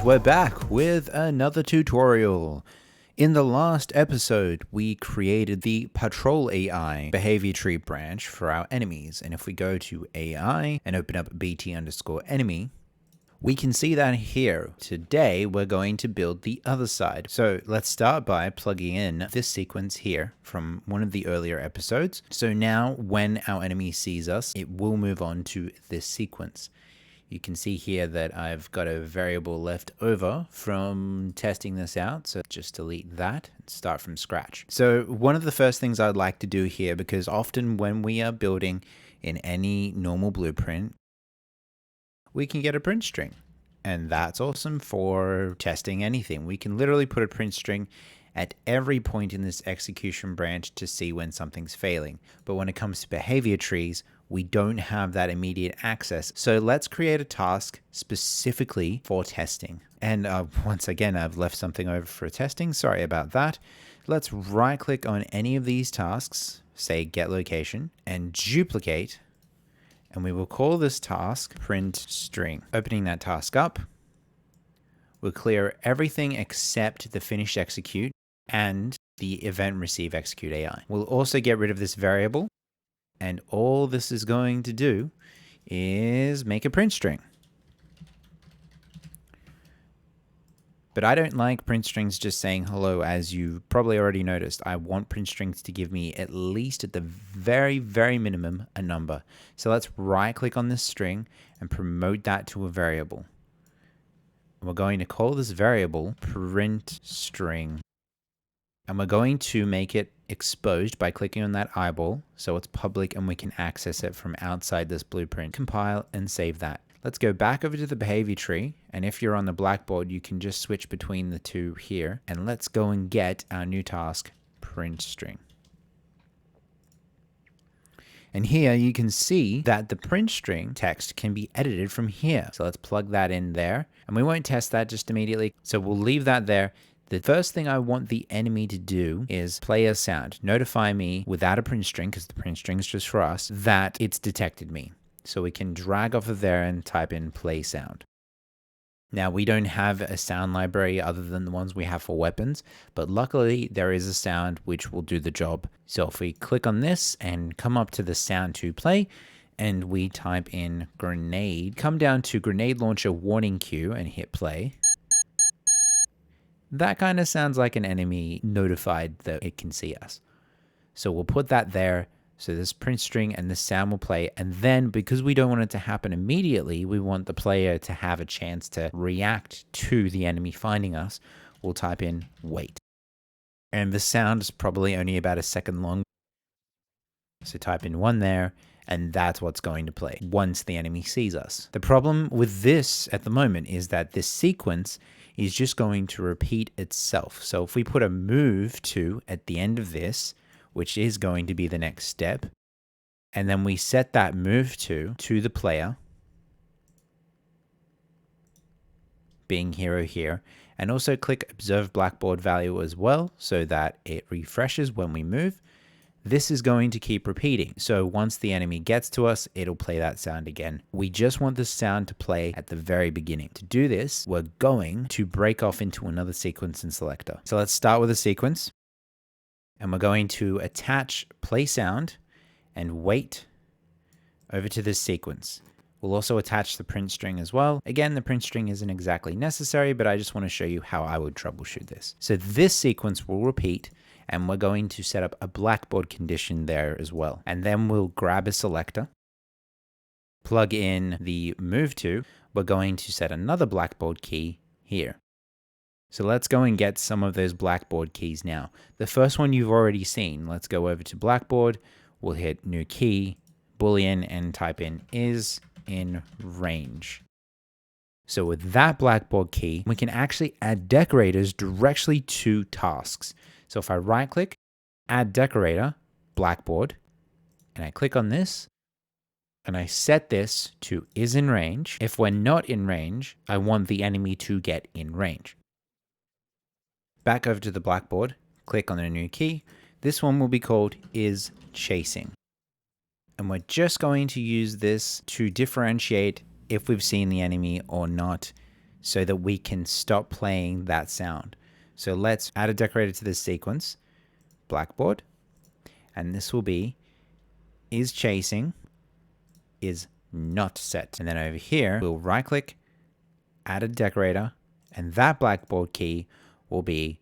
we're back with another tutorial. In the last episode, we created the Patrol AI behavior tree branch for our enemies. And if we go to AI and open up BT_enemy, we can see that here. Today, we're going to build the other side. So let's start by plugging in this sequence here from one of the earlier episodes. So now when our enemy sees us, it will move on to this sequence. You can see here that I've got a variable left over from testing this out. So just delete that and start from scratch. So one of the first things I'd like to do here, because often when we are building in any normal blueprint, we can get a print string. And that's awesome for testing anything. We can literally put a print string at every point in this execution branch to see when something's failing. But when it comes to behavior trees, we don't have that immediate access. So let's create a task specifically for testing. And once again, I've left something over for testing. Sorry about that. Let's right click on any of these tasks, say get location, and duplicate. And we will call this task print string. Opening that task up, we'll clear everything except the finish execute and the event receive execute AI. We'll also get rid of this variable. And all this is going to do is make a print string. But I don't like print strings just saying hello, as you probably already noticed. I want print strings to give me at least at the very, very minimum a number. So let's right click on this string and promote that to a variable. We're going to call this variable print string. And we're going to make it exposed by clicking on that eyeball so it's public and we can access it from outside this blueprint. Compile and save that. Let's go back over to the behavior tree, and if you're on the blackboard, you can just switch between the two here, and let's go and get our new task, print string. And here you can see that the print string text can be edited from here. So let's plug that in there, and we won't test that just immediately. So we'll leave that there. The first thing I want the enemy to do is play a sound. Notify me without a print string, because the print string is just for us, that it's detected me. So we can drag off of there and type in play sound. Now we don't have a sound library other than the ones we have for weapons, but luckily there is a sound which will do the job. So if we click on this and come up to the sound to play, and we type in grenade, come down to grenade launcher warning cue and hit play. That kind of sounds like an enemy notified that it can see us. So we'll put that there. So this print string and this sound will play. And then because we don't want it to happen immediately, we want the player to have a chance to react to the enemy finding us. We'll type in wait. And the sound is probably only about a second long. So type in 1 there, and that's what's going to play once the enemy sees us. The problem with this at the moment is that this sequence is just going to repeat itself. So if we put a move to at the end of this, which is going to be the next step, and then we set that move to the player, being hero here, and also click observe blackboard value as well so that it refreshes when we move. This is going to keep repeating. So once the enemy gets to us, it'll play that sound again. We just want the sound to play at the very beginning. To do this, we're going to break off into another sequence in selector. So let's start with a sequence. And we're going to attach play sound and wait over to this sequence. We'll also attach the print string as well. Again, the print string isn't exactly necessary, but I just want to show you how I would troubleshoot this. So this sequence will repeat, and we're going to set up a blackboard condition there as well. And then we'll grab a selector, plug in the move to. We're going to set another blackboard key here. So let's go and get some of those blackboard keys now. The first one you've already seen. Let's go over to blackboard. We'll hit new key, boolean, and type in is in range. So with that blackboard key, we can actually add decorators directly to tasks. So if I right click, add decorator, blackboard, and I click on this, and I set this to is in range. If we're not in range, I want the enemy to get in range. Back over to the blackboard, click on a new key. This one will be called is chasing. And we're just going to use this to differentiate if we've seen the enemy or not. so that we can stop playing that sound. So let's add a decorator to this sequence, blackboard, and this will be is chasing, is not set. And then over here, we'll right click, add a decorator, and that blackboard key will be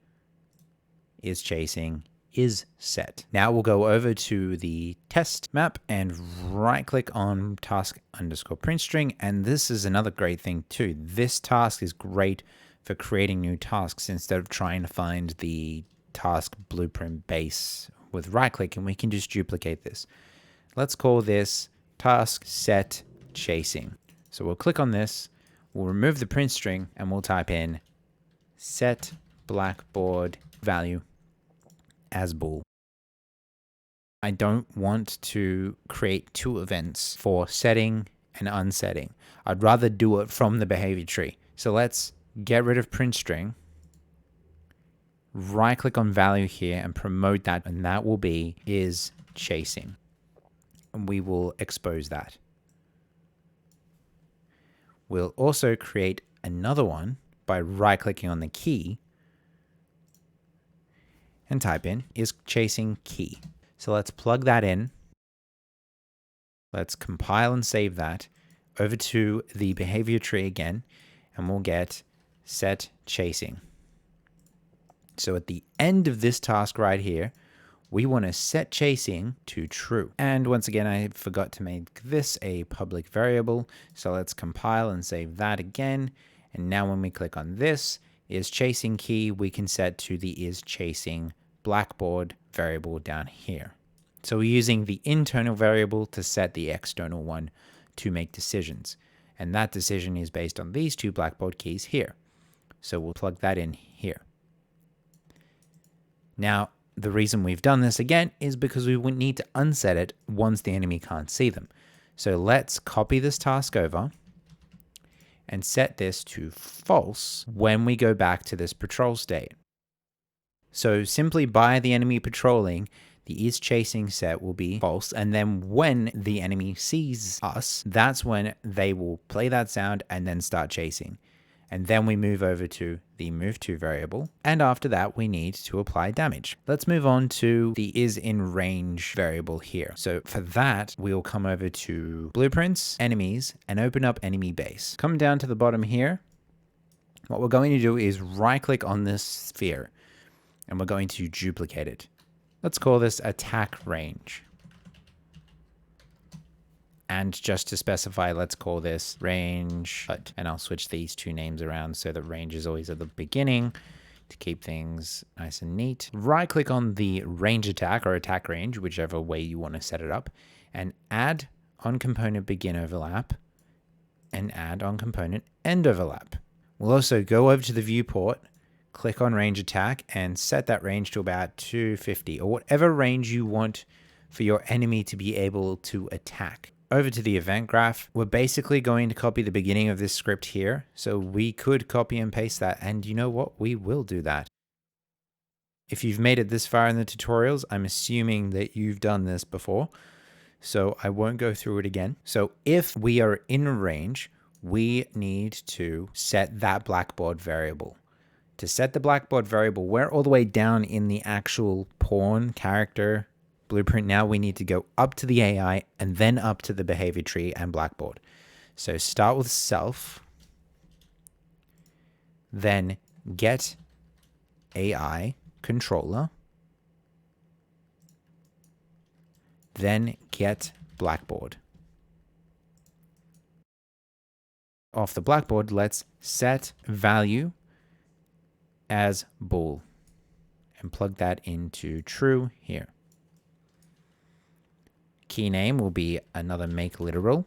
is chasing, is set. Now we'll go over to the test map and right click on task underscore print string. And this is another great thing too. This task is great for creating new tasks instead of trying to find the task blueprint base with right click, and we can just duplicate this. Let's call this task set chasing. So we'll click on this, we'll remove the print string, and we'll type in set blackboard value as bool. I don't want to create two events for setting and unsetting. I'd rather do it from the behavior tree. So let's get rid of print string, right click on value here and promote that, and that will be is chasing. And we will expose that. We'll also create another one by right clicking on the key and type in is chasing key. So let's plug that in. Let's compile and save that over to the behavior tree again, and we'll get set chasing. So at the end of this task right here, we want to set chasing to true. And once again, I forgot to make this a public variable. So let's compile and save that again. And now when we click on this is chasing key, we can set to the is chasing blackboard variable down here. So we're using the internal variable to set the external one to make decisions. And that decision is based on these two blackboard keys here. So we'll plug that in here. Now, the reason we've done this again is because we would need to unset it once the enemy can't see them. So let's copy this task over and set this to false when we go back to this patrol state. So simply by the enemy patrolling, the is chasing set will be false. And then when the enemy sees us, that's when they will play that sound and then start chasing. And then we move over to the move to variable. And after that, we need to apply damage. Let's move on to the is in range variable here. So for that, we'll come over to blueprints, enemies, and open up enemy base. Come down to the bottom here. What we're going to do is right click on this sphere and we're going to duplicate it. Let's call this attack range. And just to specify, let's call this range HUD. And I'll switch these two names around so that range is always at the beginning to keep things nice and neat. Right click on the range attack or attack range, whichever way you want to set it up, and add on component begin overlap and add on component end overlap. We'll also go over to the viewport, click on range attack and set that range to about 250 or whatever range you want for your enemy to be able to attack. Over to the event graph, we're basically going to copy the beginning of this script here. So we could copy and paste that, and you know what? We will do that. If you've made it this far in the tutorials, I'm assuming that you've done this before, so I won't go through it again. So if we are in range, we need to set that blackboard variable. To set the blackboard variable, we're all the way down in the actual pawn character blueprint. Now we need to go up to the AI and then up to the behavior tree and blackboard. So start with self, then get AI controller, then get blackboard. Off the blackboard, let's set value as bool and plug that into true here. Key name will be another make literal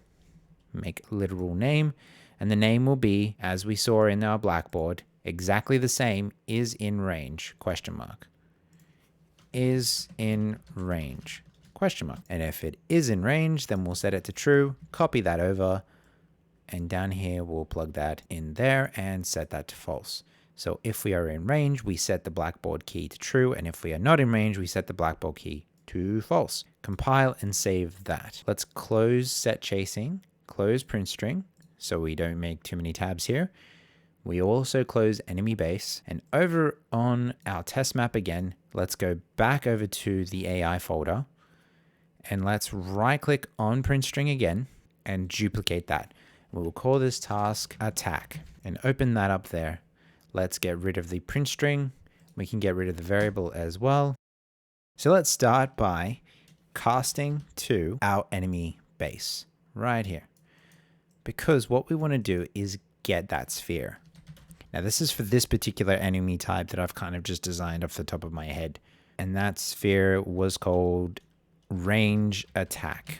name, and the name will be, as we saw in our blackboard, exactly the same, is in range, question mark. Is in range, question mark. And if it is in range, then we'll set it to true, copy that over, and down here we'll plug that in there and set that to false. So if we are in range, we set the blackboard key to true, and if we are not in range, we set the blackboard key to false. Compile and save that. Let's close set chasing, close print string, so we don't make too many tabs here. We also close enemy base, and over on our test map again, let's go back over to the AI folder and let's right click on print string again and duplicate that. We will call this task attack and open that up there. Let's get rid of the print string. We can get rid of the variable as well. So let's start by casting to our enemy base right here, because what we want to do is get that sphere. Now this is for this particular enemy type that I've kind of just designed off the top of my head. And that sphere was called range attack.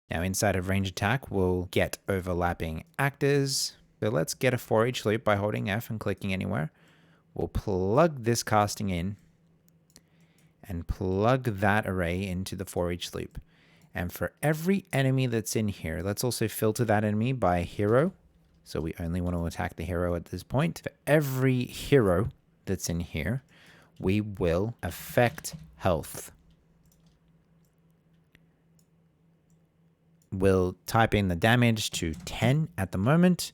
Now inside of range attack, we'll get overlapping actors. So let's get a for each loop by holding F and clicking anywhere. We'll plug this casting in and plug that array into the for each loop. And for every enemy that's in here, let's also filter that enemy by hero. So we only want to attack the hero at this point. For every hero that's in here, we will affect health. We'll type in the damage to 10 at the moment,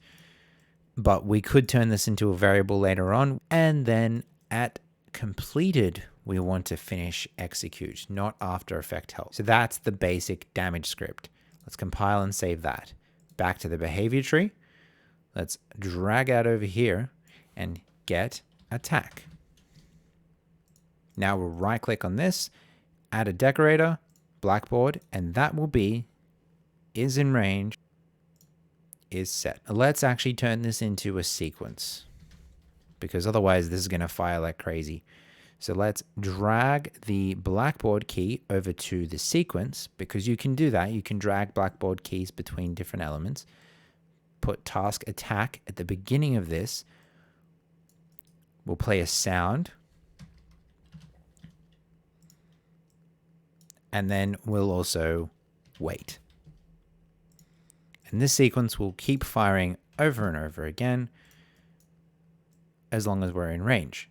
but we could turn this into a variable later on. And then at completed, we want to finish execute, not after effect health. So that's the basic damage script. Let's compile and save that. Back to the behavior tree. Let's drag out over here and get attack. Now we'll right click on this, add a decorator, blackboard, and that will be is in range, is set. Let's actually turn this into a sequence, because otherwise this is going to fire like crazy. So let's drag the blackboard key over to the sequence, because you can do that. You can drag blackboard keys between different elements. Put task attack at the beginning of this. We'll play a sound. And then we'll also wait. And this sequence will keep firing over and over again as long as we're in range.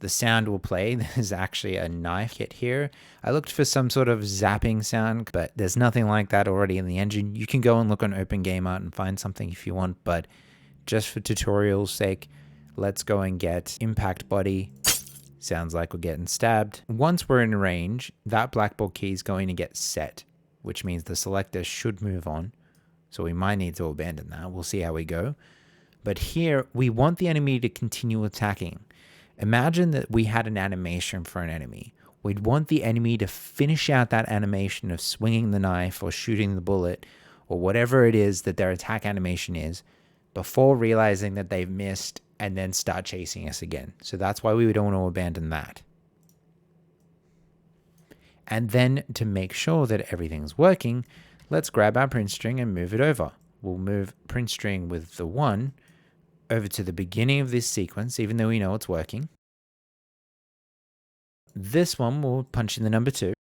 The sound will play. There's actually a knife kit here. I looked for some sort of zapping sound, but there's nothing like that already in the engine. You can go and look on OpenGameArt and find something if you want, but just for tutorial's sake, let's go and get impact body. Sounds like we're getting stabbed. Once we're in range, that blackboard key is going to get set, which means the selector should move on. So we might need to abandon that. We'll see how we go. But here, we want the enemy to continue attacking. Imagine that we had an animation for an enemy. We'd want the enemy to finish out that animation of swinging the knife or shooting the bullet or whatever it is that their attack animation is before realizing that they've missed and then start chasing us again. So that's why we don't want to abandon that. And then to make sure that everything's working, let's grab our print string and move it over. We'll move print string with the 1 over to the beginning of this sequence, even though we know it's working. This one we'll punch in the number 2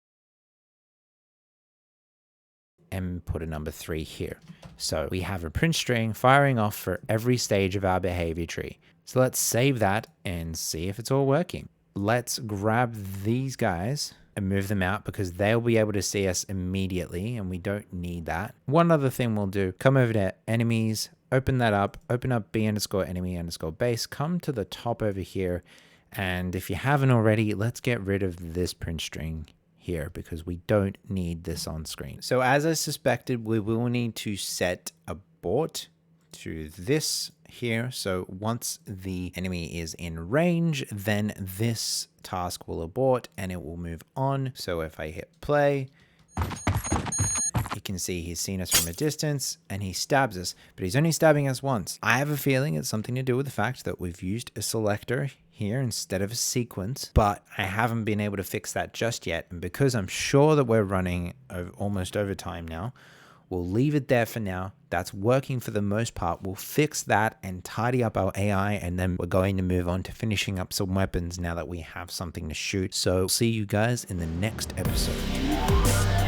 and put a number 3 here. So we have a print string firing off for every stage of our behavior tree. So let's save that and see if it's all working. Let's grab these guys and move them out because they'll be able to see us immediately and we don't need that. One other thing we'll do, come over to enemies, open that up, open up b_enemy_base, come to the top over here. And if you haven't already, let's get rid of this print string here because we don't need this on screen. So as I suspected, we will need to set abort to this here. So once the enemy is in range, then this task will abort and it will move on. So if I hit play, you can see he's seen us from a distance and he stabs us, but he's only stabbing us once. I have a feeling it's something to do with the fact that we've used a selector here instead of a sequence, but I haven't been able to fix that just yet. And because I'm sure that we're running almost over time now, we'll leave it there for now. That's working for the most part. We'll fix that and tidy up our AI, and then we're going to move on to finishing up some weapons now that we have something to shoot. So see you guys in the next episode.